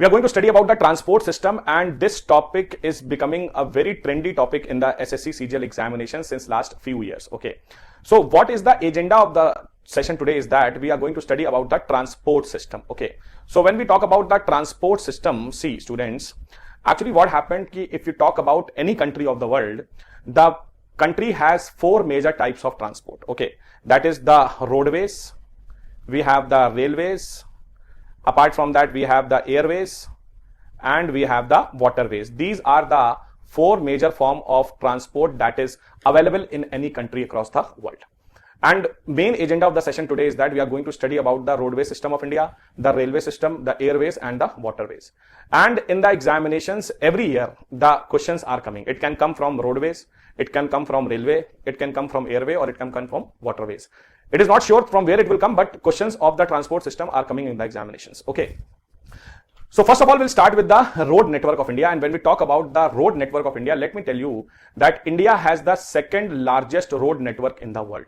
We are going to study about the transport system, and this topic is becoming a very trendy topic in the SSC CGL examination since last few years. Okay, so what is the agenda of the session today is that we are going to study about the transport system. Okay, so when we talk about the transport system, see students, actually what happened ki if you talk about any country of the world, the country has four major types of transport. Okay, that is the roadways, we have the railways, apart from that we have the airways, and we have the waterways. These are the four major form of transport that is available in any country across the world. And main agenda of the session today is that we are going to study about the roadway system of India, the railway system, the airways, and the waterways. And in the examinations every year the questions are coming. It can come from roadways, it can come from railway, it can come from airway, or it can come from waterways. It is not sure from where it will come, but questions of the transport system are coming in the examinations. Okay. So first of all, we'll start with the road network of India. And when we talk about the road network of India, let me tell you that India has the second largest road network in the world.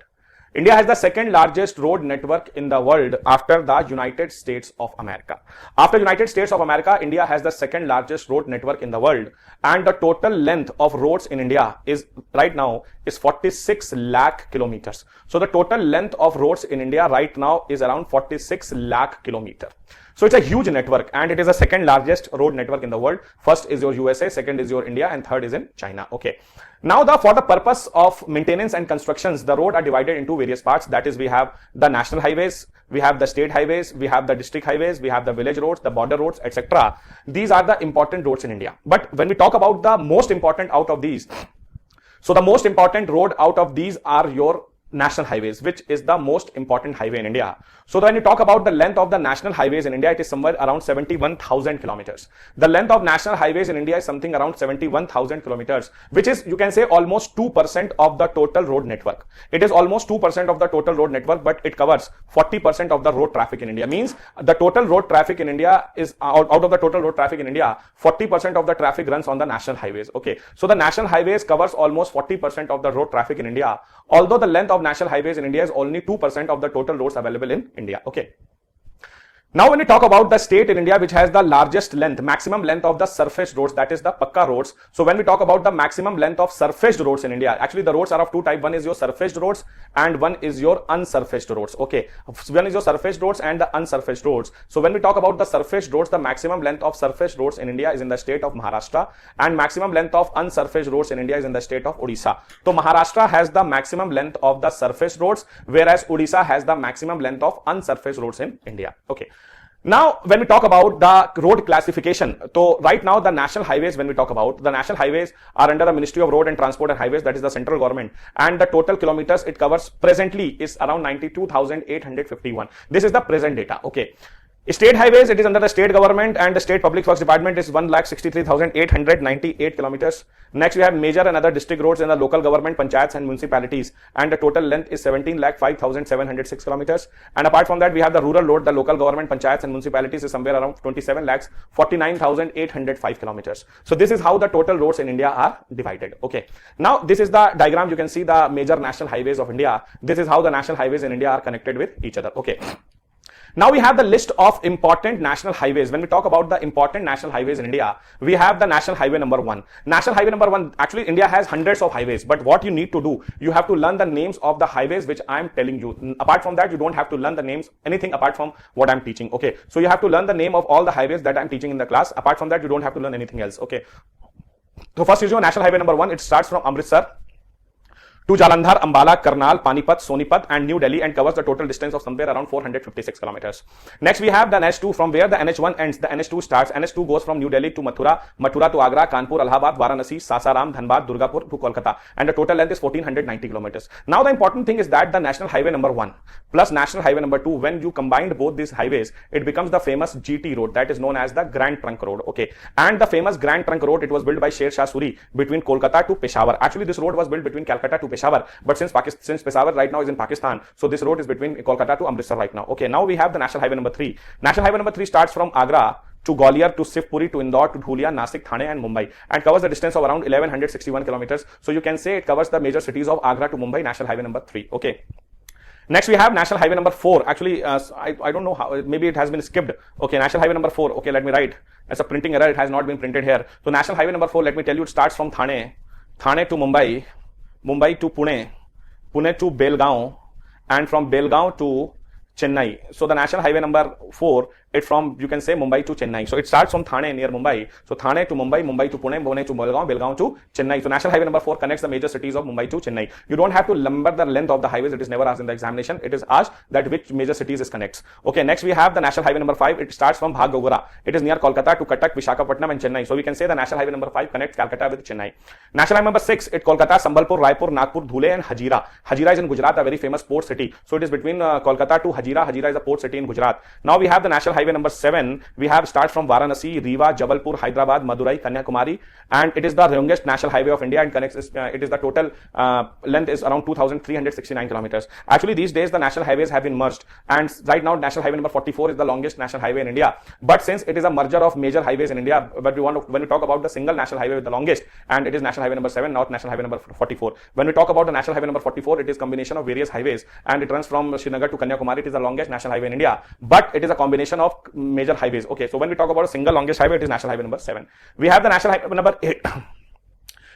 India has the second largest road network in the world after the United States of America. After United States of America, India has the second largest road network in the world, and the total length of roads in India is right now is 46 lakh kilometers. So the total length of roads in India right now is around 46 lakh kilometer. So it's a huge network, and it is the second largest road network in the world. First is your USA, second is your India, and third is in China. Okay. Now for the purpose of maintenance and constructions, the road are divided into various parts. That is, we have the national highways, we have the state highways, we have the district highways, we have the village roads, the border roads, etc. These are the important roads in India. But when we talk about the most important out of these, so the most important road out of these are your national highways, which is the most important highway in India. So when you talk about the length of the national highways in India, it is somewhere around 71,000 kilometers. The length of national highways in India is something around 71,000 kilometers, which is, you can say, almost 2% of the total road network. It is almost 2% of the total road network, but it covers 40% of the road traffic in India. Means the total road traffic in India is out of the total road traffic in India, 40% of the traffic runs on the national highways. Okay, so the national highways covers almost 40% of the road traffic in India, although the length of national highways in India is only 2% of the total roads available in India. Okay. Now when we talk about the state in India which has the largest length, maximum length of the surface roads, that is the Pakka roads. So when we talk about the maximum length of surfaced roads in India, actually the roads are of two types. One is your surfaced roads and one is your unsurfaced roads. Okay, one is your surfaced roads and the unsurfaced roads. So when we talk about the surfaced roads, the maximum length of surfaced roads in India is in the state of Maharashtra, and maximum length of unsurfaced roads in India is in the state of Odisha. So Maharashtra has the maximum length of the surfaced roads, whereas Odisha has the maximum length of unsurfaced roads in India. Okay. Now, when we talk about the road classification, so right now the national highways, when we talk about the national highways are under the Ministry of Road and Transport and Highways, that is the central government, and the total kilometers it covers presently is around 92,851. This is the present data. Okay. State highways, it is under the state government, and the state public works department is 1,63,898 kilometers. Next we have major and other district roads in the local government, panchayats and municipalities, and the total length is 17,05,706 kilometers. And apart from that we have the rural road, the local government, panchayats and municipalities is somewhere around 27,49,805 kilometers. So this is how the total roads in India are divided. Okay. Now this is the diagram. You can see the major national highways of India. This is how the national highways in India are connected with each other. Okay. Now we have the list of important national highways. When we talk about the important national highways in India, we have the national highway number 1. National highway number 1, actually India has hundreds of highways, but what you need to do, you have to learn the names of the highways which I am telling you. Apart from that, you don't have to learn the names, anything apart from what I am teaching. Okay, so you have to learn the name of all the highways that I am teaching in the class. Apart from that, you don't have to learn anything else. Okay, so first is your national highway number 1. It starts from Amritsar to Jalandhar, Ambala, Karnal, Panipat, Sonipat and New Delhi, and covers the total distance of somewhere around 456 kilometers. Next we have the NH2, from where the NH1 ends, the NH2 starts. NH2 goes from New Delhi to Mathura, Mathura to Agra, Kanpur, Allahabad, Varanasi, Sasaram, Dhanbad, Durgapur to Kolkata, and the total length is 1490 kilometers. Now the important thing is that the national highway number 1 plus national highway number 2, when you combined both these highways, it becomes the famous GT road, that is known as the Grand Trunk Road. Okay, and the famous Grand Trunk Road, it was built by Sher Shah Suri between Kolkata to Peshawar. Actually this road was built between Calcutta to Peshawar, but since Peshawar right now is in Pakistan, so this road is between Kolkata to Amritsar right now. Okay, now we have the national highway number 3. National highway number 3 starts from Agra to Gwalior to Shivpuri to Indore to Dhulia, Nasik, Thane and Mumbai, and covers the distance of around 1161 kilometers. So you can say it covers the major cities of Agra to Mumbai, national highway number 3. Okay. Next, we have national highway number 4. Actually, I don't know how, maybe it has been skipped. Okay, national highway number 4. Okay, let me write. It's a printing error. It has not been printed here. So, national highway number 4, let me tell you, it starts from Thane, Thane to Mumbai, Mumbai to Pune, Pune to Belgaum, and from Belgaum to Chennai. So, the national highway number 4, it's from, you can say, Mumbai to Chennai. So, it starts from Thane near Mumbai. So, Thane to Mumbai, Mumbai to Pune, Pune to Belgaum, Belgaum to Chennai. So, national highway number 4 connects the major cities of Mumbai to Chennai. You don't have to remember the length of the highways. It is never asked in the examination. It is asked that which major cities it connects. Okay, next we have the national highway number 5. It starts from Bhaggogara. It is near Kolkata to Cuttack, Visakhapatnam and Chennai. So, we can say the national highway number 5 connects Calcutta with Chennai. National highway number 6, it Kolkata, Sambalpur, Raipur, Nagpur, Dhule and Hazira. Hazira is in Gujarat, a very famous port city. So, it is between Kolkata to Hazira. Hazira is a port city in Gujarat. Now, we have the national highway number 7. We have starts from Varanasi, Rewa, Jabalpur, Hyderabad, Madurai, Kanyakumari, and it is the longest national highway of India and connects. It is the total length is around 2,369 kilometers. Actually, these days the national highways have been merged, and right now national highway number 44 is the longest national highway in India. But since it is a merger of major highways in India, but when we talk about the single national highway with the longest, and it is national highway number 7, not national highway number 44. When we talk about the national highway number 44, it is combination of various highways, and it runs from Srinagar to Kanyakumari. It is the longest national highway in India, but it is a combination of major highways. Okay, so when we talk about a single longest highway, it is national highway number 7. We have the national highway number 8.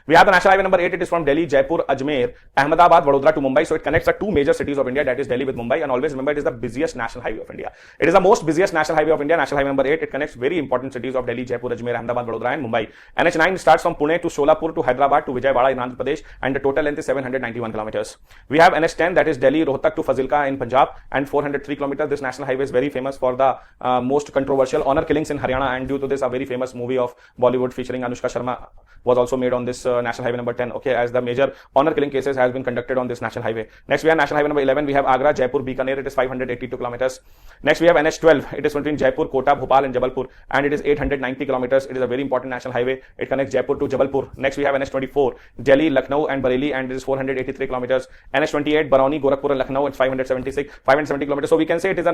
We have the national highway number 8. It is from Delhi, Jaipur, Ajmer, Ahmedabad, Vadodara to Mumbai. So it connects the two major cities of India, that is Delhi with Mumbai. And always remember, it is the busiest national highway of India. It is the most busiest national highway of India. National highway number 8. It connects very important cities of Delhi, Jaipur, Ajmer, Ahmedabad, Vadodara and Mumbai. NH9 starts from Pune to Solapur to Hyderabad to Vijayawada in Andhra Pradesh, and the total length is 791 kilometers. We have NH10, that is Delhi, Rohtak to Fazilka in Punjab, and 403 kilometers. This national highway is very famous for the most controversial honor killings in Haryana, and due to this, a very famous movie of Bollywood featuring Anushka Sharma was also made on this national highway number 10. Okay, as the major honor killing cases has been conducted on this national highway. Next, we have national highway number 11. We have Agra, Jaipur, Bikaner. It is 582 kilometers. Next, we have NH12. It is between Jaipur, Kota, Bhopal and Jabalpur, and it is 890 kilometers. It is a very important national highway. It connects Jaipur to Jabalpur. Next, we have NH24, Delhi, Lucknow and Bareilly, and it is 483 kilometers. NH28, Barauni, Gorakhpur and Lucknow. It's 570 kilometers. So we can say it is a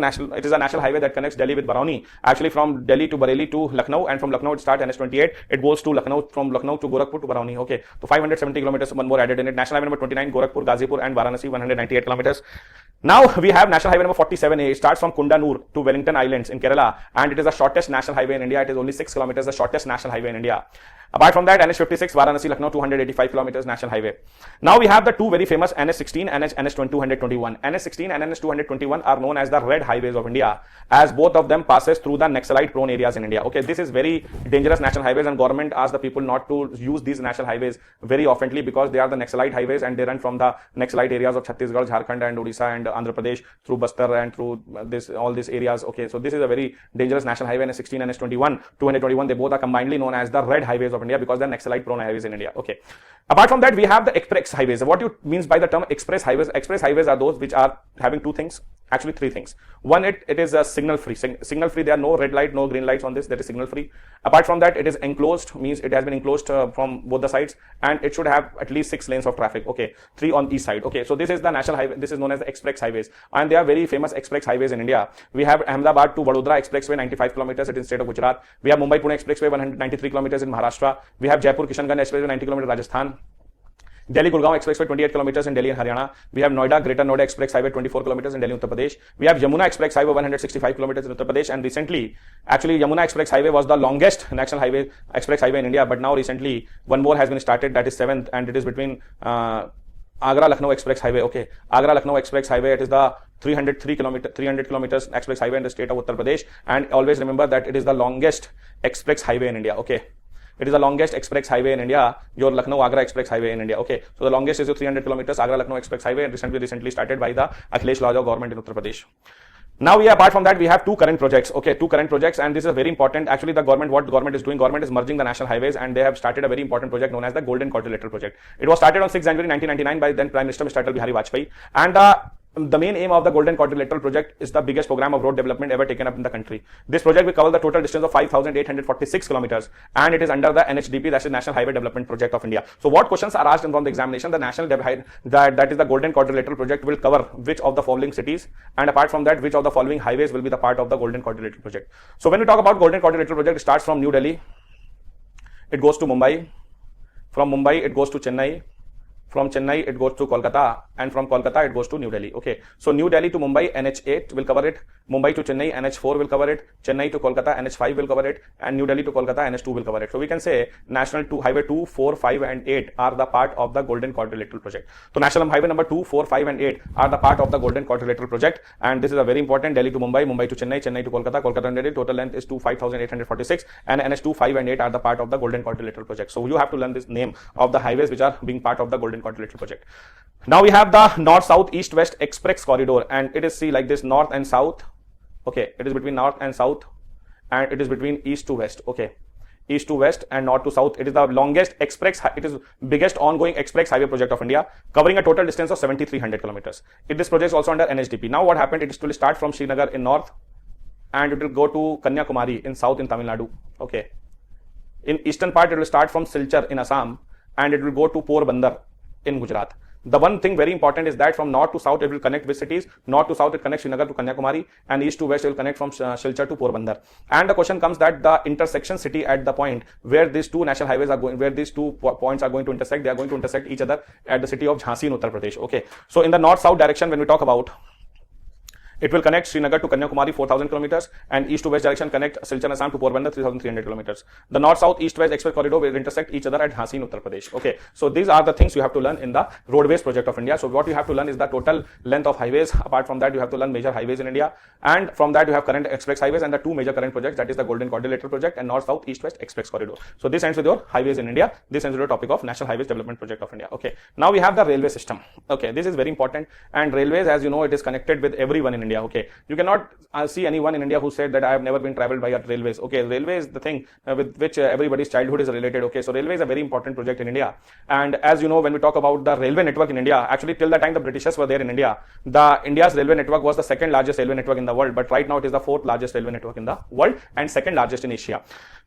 national highway that connects Delhi with Barauni. Actually, from Delhi to Bareilly to Lucknow, and from Lucknow it starts NH28. It goes to Lucknow, from Lucknow to Gorakhpur to Barauni. Okay, so 570 kilometers. One more added in it. National highway number 29, Gorakhpur, Ghazipur and Varanasi, 198 kilometers. Now we have national highway number 47A. It starts from Kundanur to Wellington Islands in Kerala, and it is the shortest national highway in India. It is only 6 kilometers, the shortest national highway in India. Apart from that, NH56, Varanasi, Lucknow, 285 kilometers national highway. Now we have the two very famous NH16 and NH221. NH16 and NH221 are known as the red highways of India, as both of them passes through the Naxalite prone areas in India. Okay, this is very dangerous national highways, and government asks the people not to use these national highways very oftenly because they are the Naxalite highways and they run from the Naxalite areas of Chhattisgarh, Jharkhand and Odisha and Andhra Pradesh through Bastar and through all these areas. Okay, so this is a very dangerous national highway. NH16 and NH21, 221, they both are combinedly known as the red highways of India because they're Naxalite prone highways in India. Okay. Apart from that, we have the express highways. What you means by the term express highways? Express highways are those which are having two things. Actually, three things. One, it is a signal free. Signal free, there are no red light, no green lights on this. That is signal free. Apart from that, it is enclosed, means it has been enclosed from both the sides, and it should have at least 6 lanes of traffic. Okay, 3 on each side. Okay, so this is the national highway. This is known as the express highways, and they are very famous express highways in India. We have Ahmedabad to Vadodara Expressway, 95 kilometers. It is in state of Gujarat. We have Mumbai Pune Expressway, 193 kilometers in Maharashtra. We have Jaipur Kishanganj Expressway, 90 kilometers Rajasthan. Delhi Gurgaon Expressway, 28 kilometers in Delhi and Haryana. We have Noida Greater Noida Express Highway, 24 kilometers in Delhi, Uttar Pradesh. We have Yamuna Express Highway, 165 kilometers in Uttar Pradesh. And recently, actually, Yamuna Express Highway was the longest national highway, express highway in India. But now recently, one more has been started, that is 7th, and it is between Agra Lucknow Express Highway. Okay, Agra Lucknow Express Highway. It is the 300 kilometers express highway in the state of Uttar Pradesh. And always remember that it is the longest express highway in India. Okay. It is the longest express highway in India, your Lucknow-Agra Express Highway in India. Okay, so the longest is your 300 kilometers Agra-Lucknow Express Highway, and recently started by the Akhilesh Ladau government in Uttar Pradesh. Now, apart from that, we have two current projects. Okay, two current projects, and this is very important. Actually, what the government is doing, government is merging the national highways, and they have started a very important project known as the Golden Quadrilateral Project. It was started on 6 January 1999 by then Prime Minister Mr. Atal Bihari Vajpayee, and the main aim of the Golden Quadrilateral Project is the biggest program of road development ever taken up in the country. This project will cover the total distance of 5,846 kilometers, and it is under the NHDP, that is National Highway Development Project of India. So what questions are asked from the examination? The that is the Golden Quadrilateral Project will cover which of the following cities, and apart from that, which of the following highways will be the part of the Golden Quadrilateral Project. So when we talk about Golden Quadrilateral Project, it starts from New Delhi, it goes to Mumbai, from Mumbai it goes to Chennai, from Chennai it goes to Kolkata, and from Kolkata it goes to New Delhi. Okay, so New Delhi to Mumbai, NH8 will cover it. Mumbai to Chennai, NH4 will cover it. Chennai to Kolkata, NH5 will cover it, and New Delhi to Kolkata, NH2 will cover it. So we can say National 2, Highway 2, 4, 5 and 8 are the part of the Golden Quadrilateral project. So National Highway number 2, 4, 5 and 8 are the part of the Golden Quadrilateral project, and this is a very important. Delhi to Mumbai, Mumbai to Chennai, Chennai to Kolkata, Kolkata to Delhi, total length is 5,846, and NH2, 5 and 8 are the part of the Golden Quadrilateral project. So you have to learn this name of the highways which are being part of the Golden Quadrilateral project. Now we have the north, south, east, west express corridor, and it is see like this, north and south. Okay, it is between north and south, and it is between east to west. Okay, east to west and north to south. It is the longest express, it is biggest ongoing express highway project of India, covering a total distance of 7,300 kilometers. This project is also under NHDP. Now what happened, it will start from Srinagar in north, and it will go to Kanyakumari in south in Tamil Nadu. Okay, in eastern part it will start from Silchar in Assam, and it will go to Porbandar in Gujarat. The one thing very important is that from north to south it will connect with cities. North to south it connects Srinagar to Kanyakumari, and east to west it will connect from Silchar to Porbandar. And the question comes that the intersection city at the point where these two national highways are going, where these two points are going to intersect, they are going to intersect each other at the city of Jhansi in Uttar Pradesh. Okay, so in the north-south direction, when we talk about, it will connect Srinagar to Kanyakumari 4,000 kilometers, and east to west direction connect Silchar Assam to Porbandar 3,300 kilometers. The north-south, east-west express corridor will intersect each other at Jhansi in Uttar Pradesh. Okay, so these are the things you have to learn in the roadways project of India. So what you have to learn is the total length of highways. Apart from that, you have to learn major highways in India, and from that you have current express highways and the two major current projects, that is the Golden Quadrilateral project and north-south, east-west express corridor. So this ends with your highways in India. This ends with your topic of National Highways Development Project of India. Okay, now we have the railway system. Okay, this is very important, and railways, as you know, it is connected with everyone in India. Okay, you cannot see anyone in India who said that I have never been traveled by railways. Okay, railway is the thing with which everybody's childhood is related. Okay, so railway is a very important project in India, and as you know, when we talk about the railway network in India, actually till the time the Britishers were there in India, India's railway network was the second largest railway network in the world, but right now it is the fourth largest railway network in the world and second largest in Asia.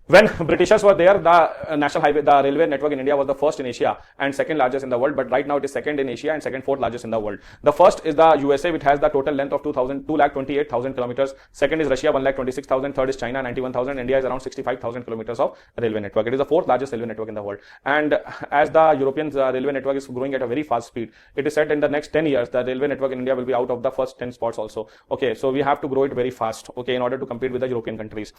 When Britishers were there, the national highway, the railway network in India was the first in Asia and second largest in the world, but right now it is second in Asia and fourth largest in the world. The first is the USA, which has the total length of 228,000 kilometers. Second is Russia, 126,000. Third is China, 91,000. India is around 65,000 kilometers of railway network. It is the fourth largest railway network in the world. And as the European railway network is growing at a very fast speed, it is said in the next 10 years, the railway network in India will be out of the first 10 spots also. Okay, so we have to grow it very fast, okay, in order to compete with the European countries.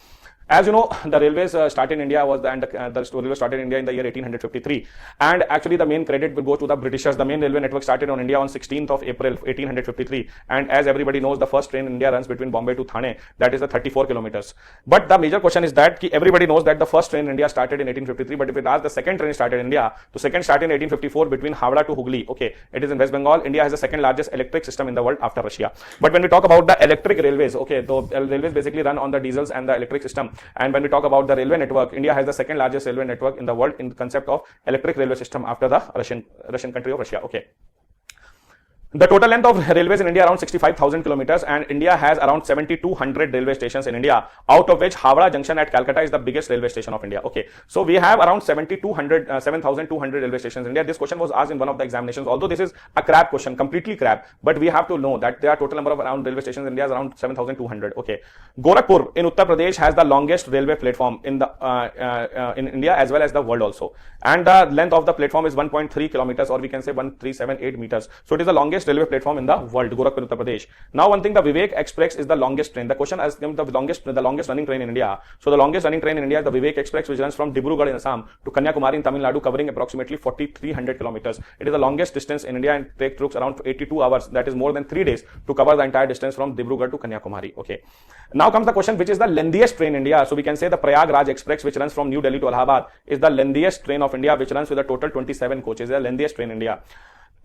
As you know, the railways started in India the railway started in India in the year 1853, and actually the main credit will go to the Britishers. The main railway network started on India on 16th of April 1853, and as everybody knows, the first train in India runs between Bombay to Thane, that is the 34 kilometers. But the major question is that everybody knows that the first train in India started in 1853, but if it asks the second train started in India, the second started in 1854 between Howrah to Hooghly. Okay, it is in West Bengal. India has the second largest electric system in the world after Russia. But when we talk about the electric railways, okay, the railways basically run on the diesels and the electric system, and when we talk about the railway network, India has the second largest railway network in the world in the concept of electric railway system after the Russian country of Russia. Okay. The total length of railways in India around 65,000 kilometers, and India has around 7,200 railway stations in India, out of which Howrah Junction at Calcutta is the biggest railway station of India. Okay, so we have around 7,200 railway stations in India. This question was asked in one of the examinations, although this is a crab question, completely crab, but we have to know that there are total number of around railway stations in India is around 7,200. Okay, Gorakhpur in Uttar Pradesh has the longest railway platform in the in India as well as the world also, and the length of the platform is 1.3 kilometers, or we can say 1,378 meters. So it is the longest railway platform in the world, Gorakhpur, Uttar Pradesh. Now one thing, the Vivek Express is the longest train. The question is the longest running train in India. So the longest running train in India is the Vivek Express, which runs from Dibrugarh in Assam to Kanyakumari in Tamil Nadu, covering approximately 4,300 kilometers. It is the longest distance in India and takes around 82 hours. That is more than 3 days to cover the entire distance from Dibrugarh to Kanyakumari. Okay. Now comes the question, which is the lengthiest train in India? So we can say the Prayagraj Express, which runs from New Delhi to Allahabad, is the lengthiest train of India, which runs with a total 27 coaches. The lengthiest train in India.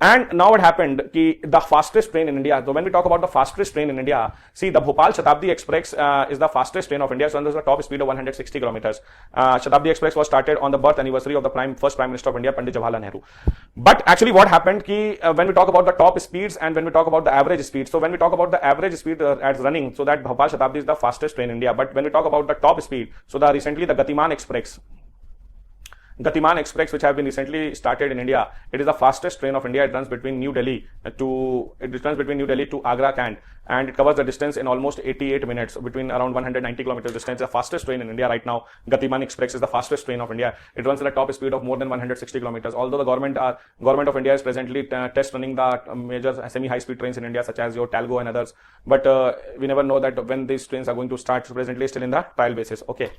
And now what happened, the fastest train in India. So when we talk about the fastest train in India, see, the Bhopal Shatabdi Express is the fastest train of India. So there's a top speed of 160 kilometers. Shatabdi Express was started on the birth anniversary of the first Prime Minister of India, Pandit Jawaharlal Nehru. But actually what happened, when we talk about the top speeds and when we talk about the average speed, so when we talk about the average speed as running, so that Bhopal Shatabdi is the fastest train in India. But when we talk about the top speed, so recently the Gatiman Express Gatiman Express, which have been recently started in India, it is the fastest train of India. It runs between New Delhi to Agra Cant, and it covers the distance in almost 88 minutes, between around 190 kilometers distance. The fastest train in India right now. Gatiman Express is the fastest train of India. It runs at a top speed of more than 160 kilometers. Although the government of India is presently test running the major semi-high speed trains in India, such as your Talgo and others, but we never know that when these trains are going to start. So presently still in the trial basis. Okay.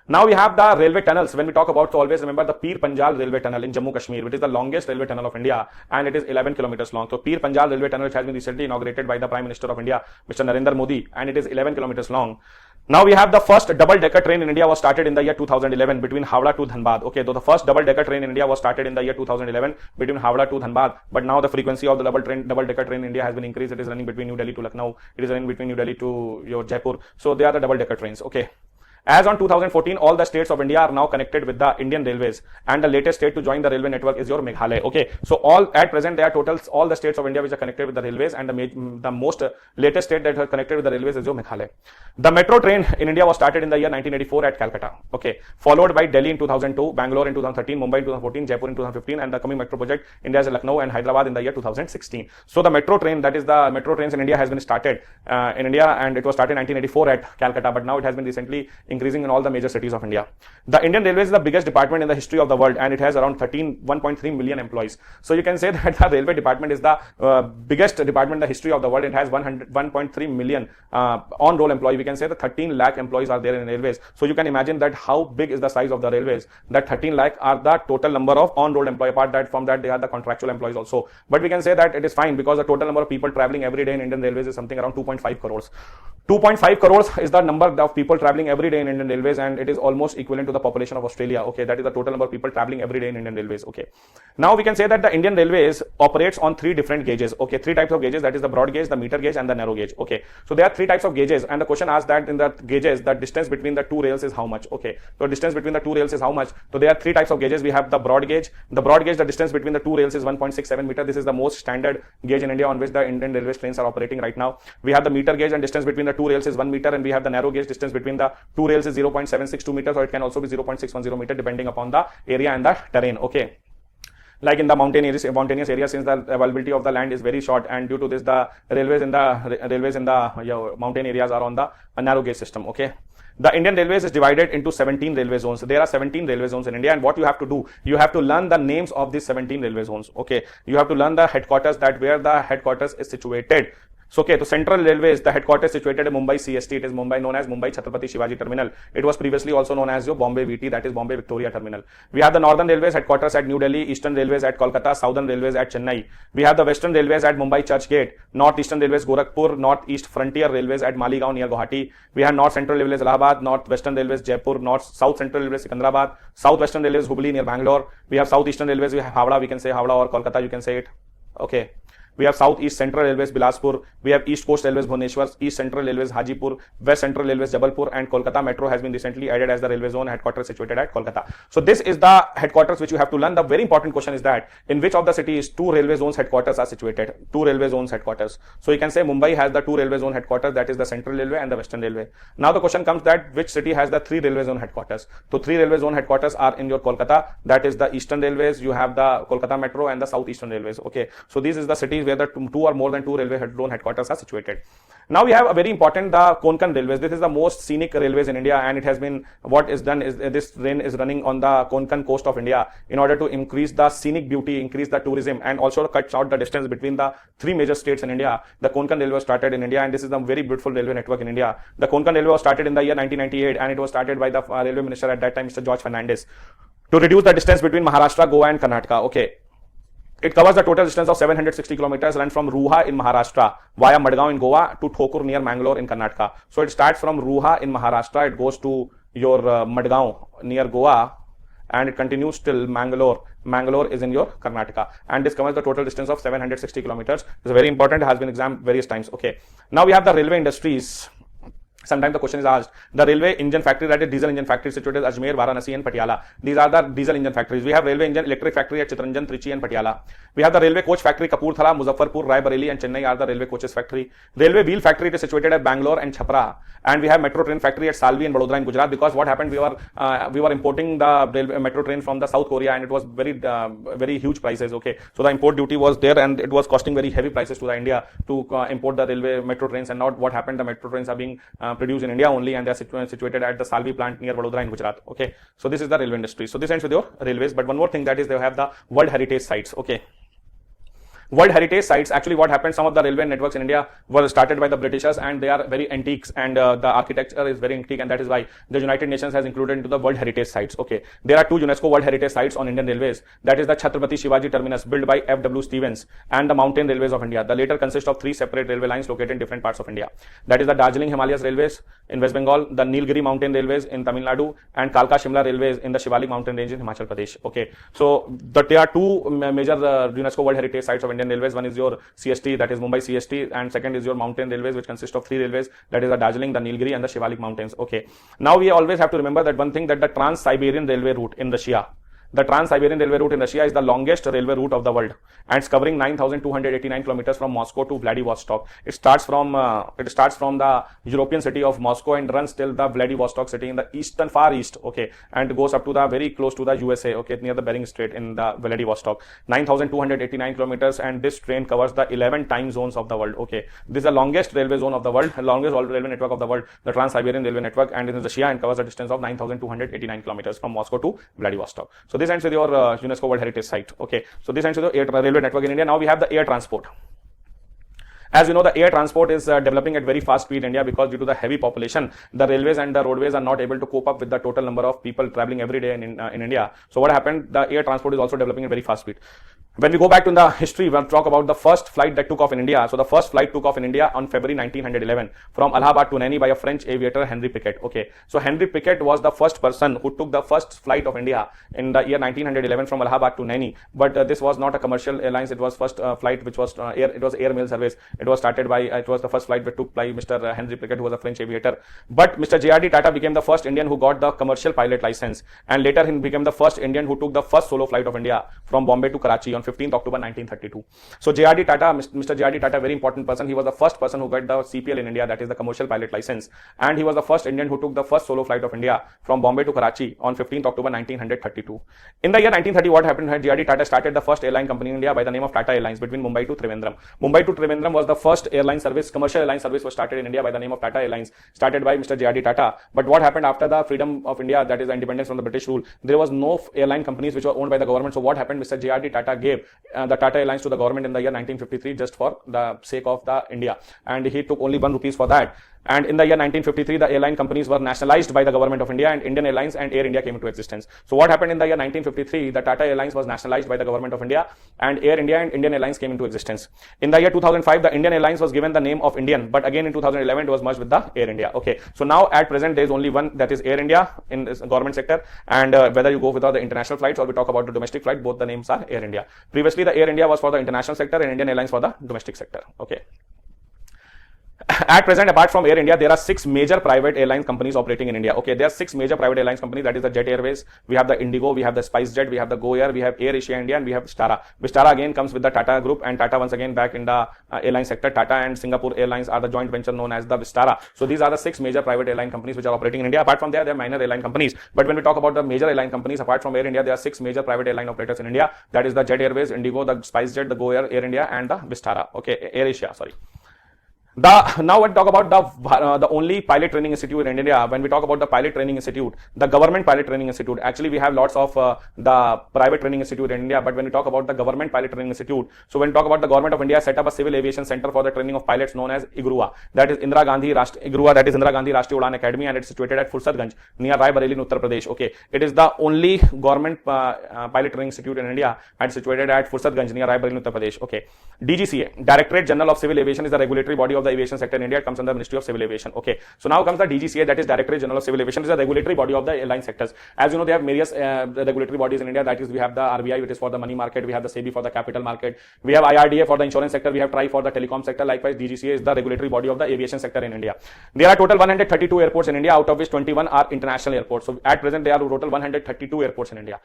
Now we have the railway tunnels. When we talk about, so always remember the Pir Panjal railway tunnel in Jammu Kashmir, which is the longest railway tunnel of India, and it is 11 kilometers long. So Pir Panjal railway tunnel, which has been recently inaugurated by the Prime Minister of India, Mr. Narendra Modi, and it is 11 kilometers long. Now we have the first double-decker train in India was started in the year 2011 between Howrah to Dhanbad. Okay, so the first double-decker train in India was started in the year 2011 between Howrah to Dhanbad, but now the frequency of the double-decker train in India has been increased. It is running between New Delhi to Lucknow. It is running between New Delhi to your Jaipur. So they are the double-decker trains. Okay. As on 2014, all the states of India are now connected with the Indian Railways, and the latest state to join the railway network is your Meghalaya. Okay, so all at present there are all the states of India which are connected with the railways, and the most latest state that are connected with the railways is your Meghalaya. The metro train in India was started in the year 1984 at Calcutta. Okay, followed by Delhi in 2002, Bangalore in 2013, Mumbai in 2014, Jaipur in 2015, and the coming metro project India is Lucknow and Hyderabad in the year 2016. So the metro train, that is the metro trains in India, has been started in India, and it was started in 1984 at Calcutta, but now it has been recently increasing in all the major cities of India. The Indian Railways is the biggest department in the history of the world, and it has around 1.3 million employees. So you can say that the railway department is the biggest department in the history of the world. It has 1.3 million on-roll employees. We can say that 13 lakh employees are there in railways. So you can imagine that how big is the size of the railways. That 13 lakh are the total number of on-roll employees. Apart that from that, they are the contractual employees also. But we can say that it is fine because the total number of people traveling every day in Indian Railways is something around 2.5 crores. 2.5 crores is the number of people traveling every day in Indian Railways, and it is almost equivalent to the population of Australia. Okay, that is the total number of people traveling every day in Indian Railways. Okay, now we can say that the Indian Railways operates on 3 different gauges. Okay, 3 types of gauges, that is the broad gauge, the meter gauge, and the narrow gauge. Okay, so there are 3 types of gauges, and the question asks that in the gauges, the distance between the 2 rails is how much. Okay, so distance between the 2 rails is how much. So there are 3 types of gauges. We have the broad gauge. The broad gauge, the distance between the 2 rails is 1.67 meter. This is the most standard gauge in India on which the Indian Railways trains are operating right now. We have the meter gauge, and distance between the 2 rails is 1 meter, and we have the narrow gauge. Distance between the 2 rails is 0.762 meters, or it can also be 0.610 meter depending upon the area and the terrain. Okay, like in the mountainous area, since the availability of the land is very short, and due to this the railways in the mountain areas are on the narrow gauge system. Okay, the Indian Railways is divided into 17 railway zones. There are 17 railway zones in India, and what you have to do, you have to learn the names of these 17 railway zones. Okay, you have to learn the headquarters, that where the headquarters is situated. So, okay, so Central Railways, the headquarters situated in Mumbai CST. It is Mumbai, known as Mumbai Chhatrapati Shivaji Terminal. It was previously also known as your Bombay VT, that is Bombay Victoria Terminal. We have the Northern Railways headquarters at New Delhi, Eastern Railways at Kolkata, Southern Railways at Chennai. We have the Western Railways at Mumbai Church Gate, Northeastern Railways Gorakhpur, Northeast Frontier Railways at Maligaon near Guwahati. We have North Central Railways Allahabad, North Western Railways Jaipur, South Central Railways Secunderabad, South Western Railways Hubli near Bangalore. We have Southeastern Railways, we have Howrah, we can say Howrah, or Kolkata, you can say it. Okay. We have South East Central Railways Bilaspur, we have East Coast Railways Bhubaneswar, East Central Railways Hajipur, West Central Railways Jabalpur, and Kolkata Metro has been recently added as the railway zone headquarters situated at Kolkata. So this is the headquarters which you have to learn. The very important question is that in which of the cities 2 railway zones headquarters are situated? 2 railway zones headquarters. So you can say Mumbai has the 2 railway zone headquarters, that is the Central Railway and the Western Railway. Now the question comes that which city has the 3 railway zone headquarters? So 3 railway zone headquarters are in your Kolkata, that is the Eastern Railways, you have the Kolkata Metro and the Southeastern Railways. Okay, so this is the cities where the 2 or more than 2 railway zone headquarters are situated. Now we have a very important, the Konkan Railways. This is the most scenic railways in India, and it has been, what is done is this train is running on the Konkan coast of India in order to increase the scenic beauty, increase the tourism, and also cut short the distance between the 3 major states in India. The Konkan Railway was started in India, and this is a very beautiful railway network in India. The Konkan Railway was started in the year 1998, and it was started by the railway minister at that time, Mr. George Fernandes, to reduce the distance between Maharashtra, Goa, and Karnataka. Okay. It covers the total distance of 760 kilometers, run from Ruha in Maharashtra via Madgaon in Goa to Thokur near Mangalore in Karnataka. So it starts from Ruha in Maharashtra, it goes to your Madgaon near Goa, and it continues till Mangalore. Mangalore is in your Karnataka, and this covers the total distance of 760 kilometers. It's very important, it has been examined various times. Okay. Now we have the railway industries. Sometimes the question is asked, the railway engine factory, that is diesel engine factory situated at Ajmer, Varanasi and Patiala. These are the diesel engine factories. We have railway engine electric factory at Chittaranjan, Trichy and Patiala. We have the railway coach factory Kapurthala, Muzaffarpur, Rai Bareilly and Chennai are the railway coaches factory. Railway wheel factory is situated at Bangalore and Chhapra. And we have metro train factory at Salvi and Vadodara in Gujarat, because what happened, we were importing the railway metro train from the South Korea, and it was very huge prices. Okay, so the import duty was there and it was costing very heavy prices to the India to import the railway metro trains. And now what happened, the metro trains are being produced in India only, and they are situated at the Salvi plant near Vadodara in Gujarat. Okay, so this is the railway industry. So this ends with your railways. But one more thing, that is they have the World Heritage sites. Okay, World Heritage sites, actually what happened, some of the railway networks in India were started by the Britishers and they are very antiques, and the architecture is very antique, and that is why the United Nations has included into the World Heritage sites. Okay, there are two UNESCO World Heritage sites on Indian Railways, that is the Chhatrapati Shivaji Terminus built by F.W. Stevens and the Mountain Railways of India. The latter consist of three separate railway lines located in different parts of India. That is the Darjeeling Himalayas Railways in West Bengal, the Nilgiri Mountain Railways in Tamil Nadu, and Kalka Shimla Railways in the Shivalik Mountain Range in Himachal Pradesh. Okay, so there are two major UNESCO World Heritage sites of Indian Railways. One is your CST, that is Mumbai CST, and second is your mountain railways, which consist of three railways, that is the Darjeeling, the Nilgiri and the Shivalik mountains. Okay, now we always have to remember that one thing, that the Trans-Siberian Railway route in Russia, the Trans-Siberian Railway route in Russia is the longest railway route of the world, and it's covering 9,289 kilometers from Moscow to Vladivostok. It starts from the European city of Moscow and runs till the Vladivostok city in the far east. Okay, and goes up to the very close to the USA. Okay, near the Bering Strait in the Vladivostok. 9,289 kilometers, and this train covers the 11 time zones of the world. Okay, this is the longest railway zone of the world, longest railway network of the world, the Trans-Siberian Railway Network, and it is Russia and covers a distance of 9,289 kilometers from Moscow to Vladivostok. So this ends with your UNESCO World Heritage site. Okay, so this ends with your railway network in India. Now we have the air transport. As you know, the air transport is developing at very fast speed in India, because due to the heavy population, the railways and the roadways are not able to cope up with the total number of people traveling every day in India. So what happened, the air transport is also developing at very fast speed. When we go back to the history, we'll talk about the first flight that took off in India. So the first flight took off in India on February 1911 from Allahabad to Naini by a French aviator, Henri Piquet. Okay, so Henri Piquet was the first person who took the first flight of India in the year 1911 from Allahabad to Naini. But this was not a commercial airlines. It was first flight which was it was air mail service. It was started by it was the first flight which took by Mr. Henri Piquet, who was a French aviator. But Mr. J.R.D. Tata became the first Indian who got the commercial pilot license, and later he became the first Indian who took the first solo flight of India from Bombay to Karachi on 15th October 1932. So J.R.D. Tata, Mr. J.R.D. Tata, very important person. He was the first person who got the CPL in India, that is the commercial pilot license, and he was the first Indian who took the first solo flight of India from Bombay to Karachi on 15th October 1932. In the year 1930, what happened? J.R.D. Tata started the first airline company in India by the name of Tata Airlines between Mumbai to Trivandrum. Mumbai to Trivandrum was the first airline service, commercial airline service was started in India by the name of Tata Airlines, started by Mr. J.R.D. Tata. But what happened after the freedom of India, that is the independence from the British rule, there was no airline companies which were owned by the government. So what happened? Mr. J.R.D. Tata gave the Tata Airlines to the government in the year 1953 just for the sake of the India, and he took only ₹1 for that. And in the year 1953, the airline companies were nationalized by the government of India, and Indian Airlines and Air India came into existence. So what happened in the year 1953? The Tata Airlines was nationalized by the government of India, and Air India and Indian Airlines came into existence. In the year 2005, the Indian Airlines was given the name of Indian, but again in 2011 it was merged with the Air India. Okay, so now at present there is only one, that is Air India in this government sector, and whether you go with the international flights or we talk about the domestic flight, both the names are Air India. Previously, the Air India was for the international sector and Indian Airlines for the domestic sector. Okay. At present, apart from Air India, there are 6 major private airline companies operating in India. Okay, there are 6 major private airlines companies, that is the Jet Airways, we have the Indigo, we have the SpiceJet, we have the Go Air, we have Air Asia India, and we have Vistara. Vistara again comes with the Tata Group, and Tata once again back in the airline sector. Tata and Singapore Airlines are the joint venture known as the Vistara. So these are the 6 major private airline companies which are operating in India. Apart from there are minor airline companies. But when we talk about the major airline companies, apart from Air India, there are 6 major private airline operators in India. That is the Jet Airways, Indigo, the SpiceJet, the Go Air, Air India, and the Vistara. Okay, Air Asia, sorry. Now when we talk about the only pilot training institute in India, when we talk about the pilot training institute, the government pilot training institute, actually we have lots of the private training institute in India, but when we talk about the government pilot training institute, so when we talk about the government of India set up a civil aviation center for the training of pilots known as IGRUA, that is Indira Gandhi Rashtriya Udan Academy, and it's situated at Fursadganj near Rai Bareilly in Uttar Pradesh. Okay, it is the only government pilot training institute in India, and situated at Fursadganj near Rai Bareilly in Uttar Pradesh. Okay, DGCA, Directorate General of Civil Aviation, is the regulatory body of of the aviation sector in India. It comes under the Ministry of Civil Aviation. Okay. So now comes the DGCA, that is Directorate General of Civil Aviation. It is a regulatory body of the airline sectors. As you know, they have various regulatory bodies in India. That is, we have the RBI, which is for the money market. We have the SEBI for the capital market. We have IRDA for the insurance sector. We have TRAI for the telecom sector. Likewise, DGCA is the regulatory body of the aviation sector in India. There are total 132 airports in India, out of which 21 are international airports. So at present, there are total 132 airports in India,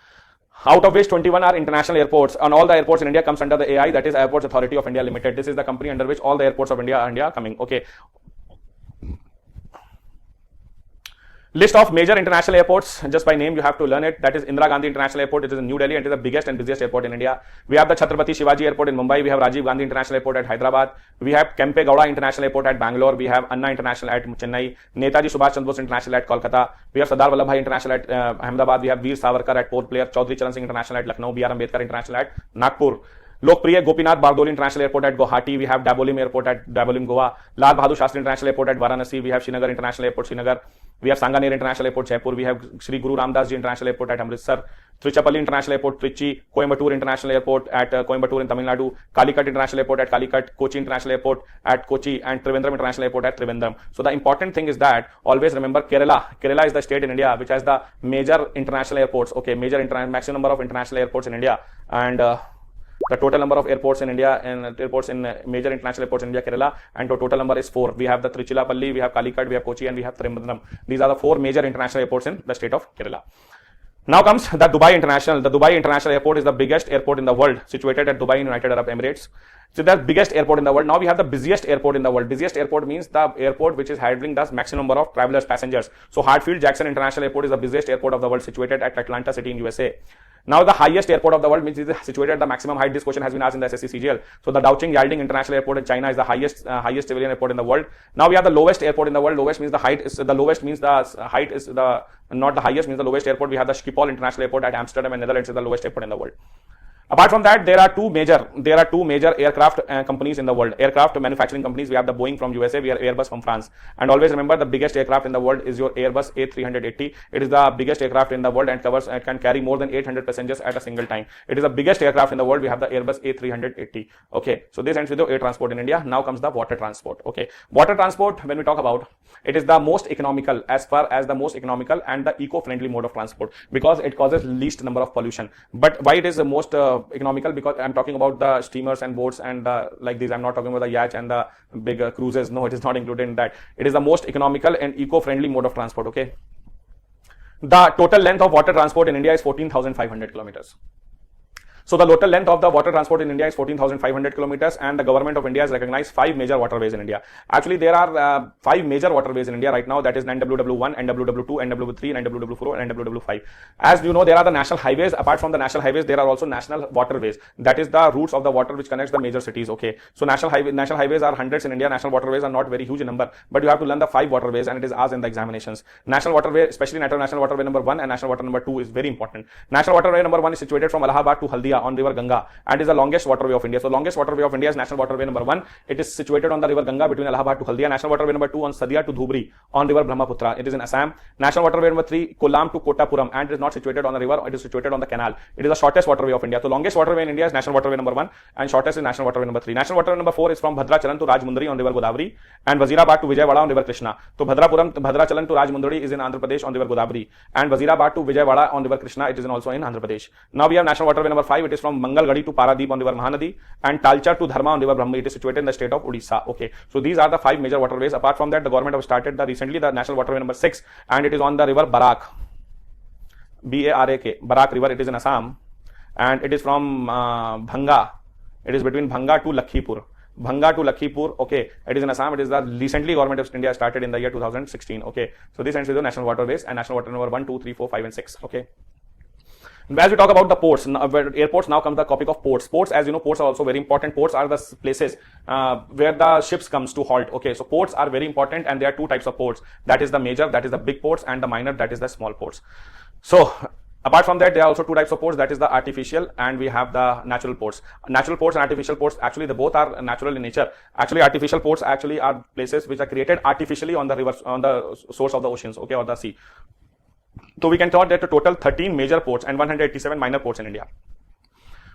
out of which 21 are international airports, and all the airports in India comes under the AI, that is Airports Authority of India Limited. This is the company under which all the airports of India are coming. Okay. List of major international airports, just by name you have to learn it. That is Indira Gandhi International Airport. It is in New Delhi and it is the biggest and busiest airport in India. We have the Chhatrapati Shivaji Airport in Mumbai. We have Rajiv Gandhi International Airport at Hyderabad. We have Kempe Gowda International Airport at Bangalore. We have Anna International at Chennai. Netaji Subhash Chandra Bose International at Kolkata. We have Sardar Vallabhbhai International at Ahmedabad. We have Veer Savarkar at Port Blair. Chaudhary Charan Singh International at Lucknow. B.R. Ambedkar International at Nagpur. Lokpriya Gopinath Bardoli International Airport at Guwahati. We have Dabolim Airport at Dabolim, Goa. Lal Bahadur Shastri International Airport at Varanasi. We have Srinagar International Airport, Srinagar. We have Sanganer International Airport, Jaipur. We have Shri Guru Ramdas Ji International Airport at Amritsar. Trichapalli International Airport, Trichy. Coimbatore International Airport at Coimbatore in Tamil Nadu. Calicut International Airport at Calicut. Kochi International Airport at Kochi. And Trivandrum International Airport at Trivandrum. So the important thing is that always remember Kerala. Kerala is the state in India which has the major international airports. Okay, maximum number of international airports in India. And the total number of airports in India and airports in major international airports in India, Kerala, and the total number is 4. We have the Trichilapalli, we have Calicut, we have Kochi, and we have Trivandrum. These are the 4 major international airports in the state of Kerala. Now comes the Dubai International. The Dubai International Airport is the biggest airport in the world, situated at Dubai in United Arab Emirates. So the biggest airport in the world. Now we have the busiest airport in the world. Busiest airport means the airport which is handling the maximum number of travelers, passengers. So Hartfield Jackson International Airport is the busiest airport of the world, situated at Atlanta City in USA. Now the highest airport of the world, means it is situated at the maximum height. This question has been asked in the SSC CGL. So the Daoqing Yalding International Airport in China is the highest civilian airport in the world. Now we have the lowest airport in the world. Lowest means the height is the lowest, means the height is the not the highest, means the lowest airport. We have the Schiphol International Airport at Amsterdam and Netherlands is the lowest airport in the world. Apart from that, there are two major aircraft companies in the world. Aircraft manufacturing companies. We have the Boeing from USA. We have Airbus from France. And always remember, the biggest aircraft in the world is your Airbus A380. It is the biggest aircraft in the world and can carry more than 800 passengers at a single time. It is the biggest aircraft in the world. We have the Airbus A380. Okay, so this ends with the air transport in India. Now comes the water transport. Okay, water transport, when we talk about, it is the most economical, as far as the most economical and the eco-friendly mode of transport, because it causes least number of pollution. But why it is the most economical? Because I'm talking about the steamers and boats and like these. I'm not talking about the yacht and the big cruises. No, it is not included in that. It is the most economical and eco-friendly mode of transport. Okay. The total length of water transport in India is 14,500 kilometers. So the total length of the water transport in India is 14,500 kilometers, and the government of India has recognized 5 major waterways in India. Actually, there are 5 major waterways in India right now. That is NWW1, NWW2, NWW3, NWW4, and NWW5. As you know, there are the national highways. Apart from the national highways, there are also national waterways. That is the routes of the water which connects the major cities. Okay. So national highways are hundreds in India. National waterways are not very huge in number, but you have to learn the 5 waterways, and it is asked in the examinations. National waterway, especially national waterway number 1 and national water number 2 is very important. National waterway number 1 is situated from Allahabad to Haldia on river Ganga and is the longest waterway of India. So longest waterway of India is national waterway number 1. It is situated on the river Ganga between Allahabad to Haldia. National waterway number 2 on Sadia to Dhubri on river Brahmaputra. It is in Assam. National waterway number 3 Kollam to Kottapuram, and it is not situated on the river. It is situated on the canal. It is the shortest waterway of India. So longest waterway in India is national waterway number 1 and shortest is national waterway number 3. National waterway number 4 is from Bhadrachalan to Rajmundri on river Godavari and Wazirabad to Vijayawada on river Krishna. So Bhadrachalan to Rajmundri is in Andhra Pradesh on river Godavari, and Wazirabad to Vijayawada on river Krishna, it is also in Andhra Pradesh. Now we have national waterway number 5. It is from Mangalgadi to Paradip on river Mahanadi and Talcher to Dharma on river Brahmi. It is situated in the state of Odisha. Okay, so these are the 5 major waterways. Apart from that, the government have started recently the national waterway number 6, and it is on the river Barak, B-A-R-A-K, Barak river. It is in Assam, and it is from Bhanga. It is between Bhanga to Lakhipur. Bhanga to Lakhipur, okay, it is in Assam. It is the recently government of India started in the year 2016. Okay, so this ends with the national waterways and national water number 1, 2, 3, 4, 5, and 6. Okay. As we talk about the ports, airports, now comes the topic of ports. Ports, as you know, ports are also very important. Ports are the places where the ships comes to halt. Okay, so ports are very important, and there are 2 types of ports. That is the major, that is the big ports, and the minor, that is the small ports. So apart from that, there are also 2 types of ports. That is the artificial, and we have the natural ports. Natural ports and artificial ports, actually they both are natural in nature. Actually, artificial ports actually are places which are created artificially on the rivers, on the source of the oceans, okay, or the sea. So we can count that a total 13 major ports and 187 minor ports in India.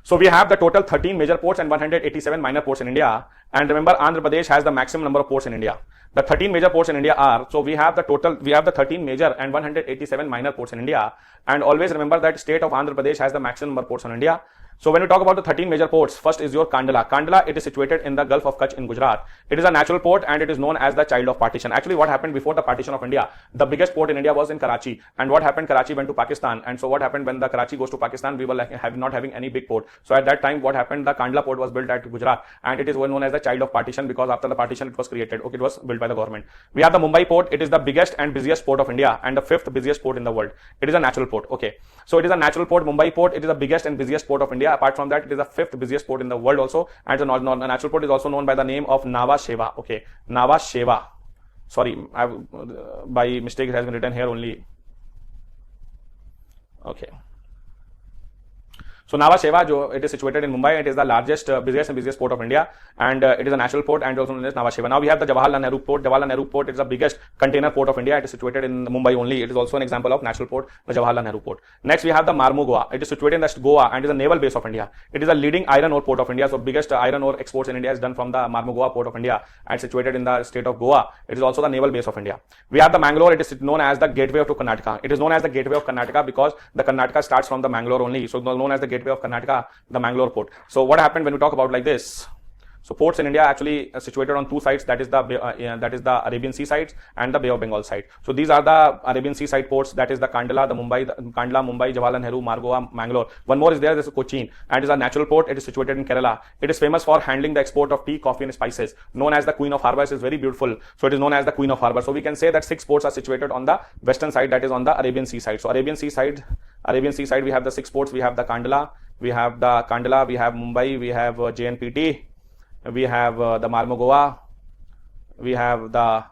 So we have the total 13 major ports and 187 minor ports in India. And remember, Andhra Pradesh has the maximum number of ports in India. The 13 major ports in India are, so we have the 13 major and 187 minor ports in India. And always remember that state of Andhra Pradesh has the maximum number of ports in India. So when we talk about the 13 major ports, first is your Kandla. Kandla, it is situated in the Gulf of Kutch in Gujarat. It is a natural port and it is known as the child of partition. Actually, what happened before the partition of India? The biggest port in India was in Karachi. And what happened? Karachi went to Pakistan. And so what happened when the Karachi goes to Pakistan? We were not having any big port. So at that time, what happened? The Kandla port was built at Gujarat, and it is known as the child of partition because after the partition it was created. Okay, it was built by the government. We have the Mumbai port. It is the biggest and busiest port of India and the 5th busiest port in the world. It is a natural port. Okay, so it is a natural port. Mumbai port. It is the biggest and busiest port of India. Apart from that, it is the 5th busiest port in the world also, and the natural port is also known by the name of Nhava Sheva. Okay, Nhava Sheva. Sorry, by mistake it has been written here only. Okay. So Nhava Sheva, it is situated in Mumbai. It is the largest, busiest port of India, and it is a natural port and also known as Nhava Sheva. Now we have the Jawaharlal Nehru port. Jawaharlal Nehru port is the biggest container port of India. It is situated in Mumbai only. It is also an example of natural port, the Jawaharlal Nehru port. Next we have the Marmugao Goa. It is situated in the Goa and is a naval base of India. It is a leading iron ore port of India. So biggest iron ore exports in India is done from the Marmugao Goa port of India and situated in the state of Goa. It is also the naval base of India. We have the Mangalore. It is known as the gateway to Karnataka. It is known as the gateway of Karnataka because the Karnataka starts from the Mangalore only. So known as the gateway of Karnataka, the Mangalore port. So what happened when we talk about like this? So ports in India actually situated on two sides, that is the Arabian Sea sides and the Bay of Bengal side. So these are the Arabian Sea side ports, that is the Kandla, Mumbai, Jawaharlal Nehru, Margao, Mangalore. One more is there, this is Cochin, and is a natural port. It is situated in Kerala. It is famous for handling the export of tea, coffee and spices. Known as the Queen of Harbours, is very beautiful. So it is known as the Queen of Harbours. So we can say that 6 ports are situated on the western side, that is on the Arabian Sea side. So Arabian Sea side, we have the 6 ports. We have the Kandla, we have Mumbai, we have JNPT, we have the Marmugao Goa, we have the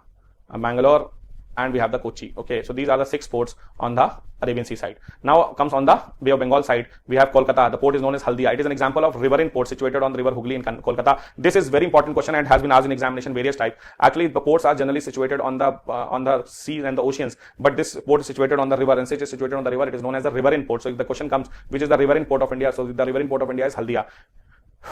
Mangalore, and we have the Kochi. Okay, so these are the 6 ports on the Arabian Sea side. Now comes on the Bay of Bengal side, we have Kolkata. The port is known as Haldia. It is an example of riverine port situated on the river Hooghly in Kolkata. This is very important question and has been asked in examination various types. Actually, the ports are generally situated on the seas and the oceans, but this port is situated on the river, and since it is situated on the river, it is known as the riverine port. So if the question comes, which is the riverine port of India? So the riverine port of India is Haldia.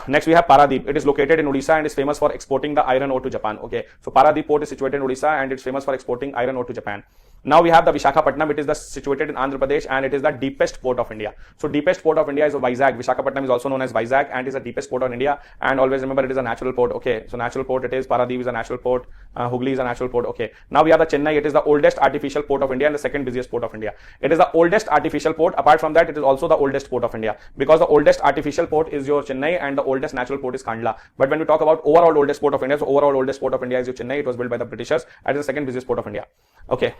Next we have Paradip. It is located in Odisha and is famous for exporting the iron ore to Japan. Okay, so Paradip port is situated in Odisha and it's famous for exporting iron ore to Japan. Now we have the Visakhapatnam. It is situated in Andhra Pradesh and it is the deepest port of India. So deepest port of India is Vizag. Visakhapatnam is also known as Vizag and is the deepest port of India. And always remember, it is a natural port. Okay, so natural port it is. Paradip is a natural port. Hooghly is a natural port. Okay. Now we have the Chennai. It is the oldest artificial port of India and the second busiest port of India. It is the oldest artificial port. Apart from that, it is also the oldest port of India because the oldest artificial port is your Chennai and the oldest natural port is Kandla. But when we talk about overall oldest port of India, so overall oldest port of India is your Chennai. It was built by the Britishers and is the second busiest port of India. Okay.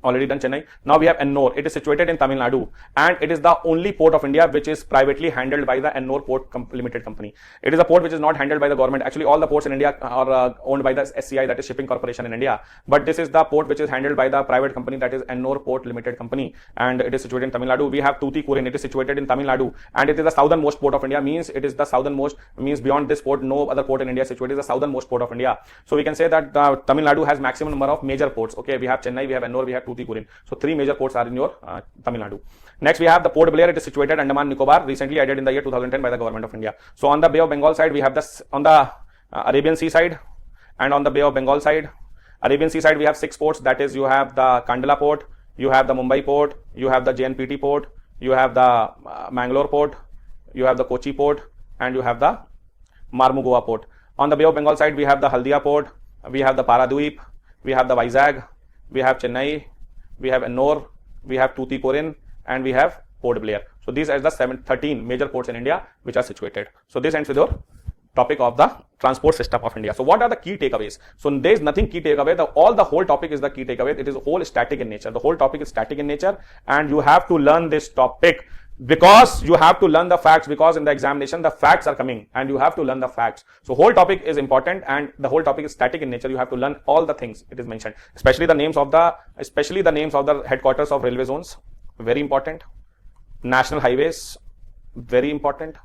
Already done Chennai. Now we have Ennore. It is situated in Tamil Nadu and it is the only port of India which is privately handled by the Ennore Port Limited Company. It is a port which is not handled by the government. Actually, all the ports in India are owned by the SCI, that is Shipping Corporation in India. But this is the port which is handled by the private company, that is Ennore Port Limited Company, and it is situated in Tamil Nadu. We have Tuticorin. It is situated in Tamil Nadu and it is the southernmost port of India. Means it is the southernmost, means beyond this port no other port in India is situated. It is the southernmost port of India. So we can say that Tamil Nadu has maximum number of major ports. Okay, we have Chennai, we have Ennore, we have Tuticorin. So 3 major ports are in your Tamil Nadu. Next we have the Port Blair. It is situated Andaman Nicobar, recently added in the year 2010 by the government of India. So on the Bay of Bengal side, we have this on the Arabian Sea side, and on the Bay of Bengal side, Arabian Sea side, we have 6 ports. That is, you have the Kandla port, you have the Mumbai port, you have the JNPT port, you have the Mangalore port, you have the Kochi port, and you have the Marmugao Goa port. On the Bay of Bengal side, we have the Haldia port, we have the Paradip, we have the Vizag, we have Chennai, we have Ennore, we have Tuticorin, and we have Port Blair. So these are the 13 major ports in India which are situated. So this ends with your topic of the transport system of India. So what are the key takeaways? So there is nothing key takeaway. The whole topic is the key takeaway. It is whole static in nature. The whole topic is static in nature, and you have to learn this topic because you have to learn the facts, because in the examination the facts are coming and you have to learn the facts. So whole topic is important and the whole topic is static in nature. You have to learn all the things it is mentioned, especially the names of the headquarters of railway zones, very important, national highways, very important,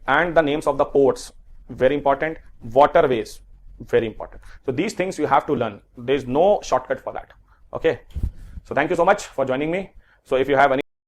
and the names of the ports, very important, waterways, very important. So these things you have to learn. There is no shortcut for that. Okay, so thank you so much for joining me. So if you have any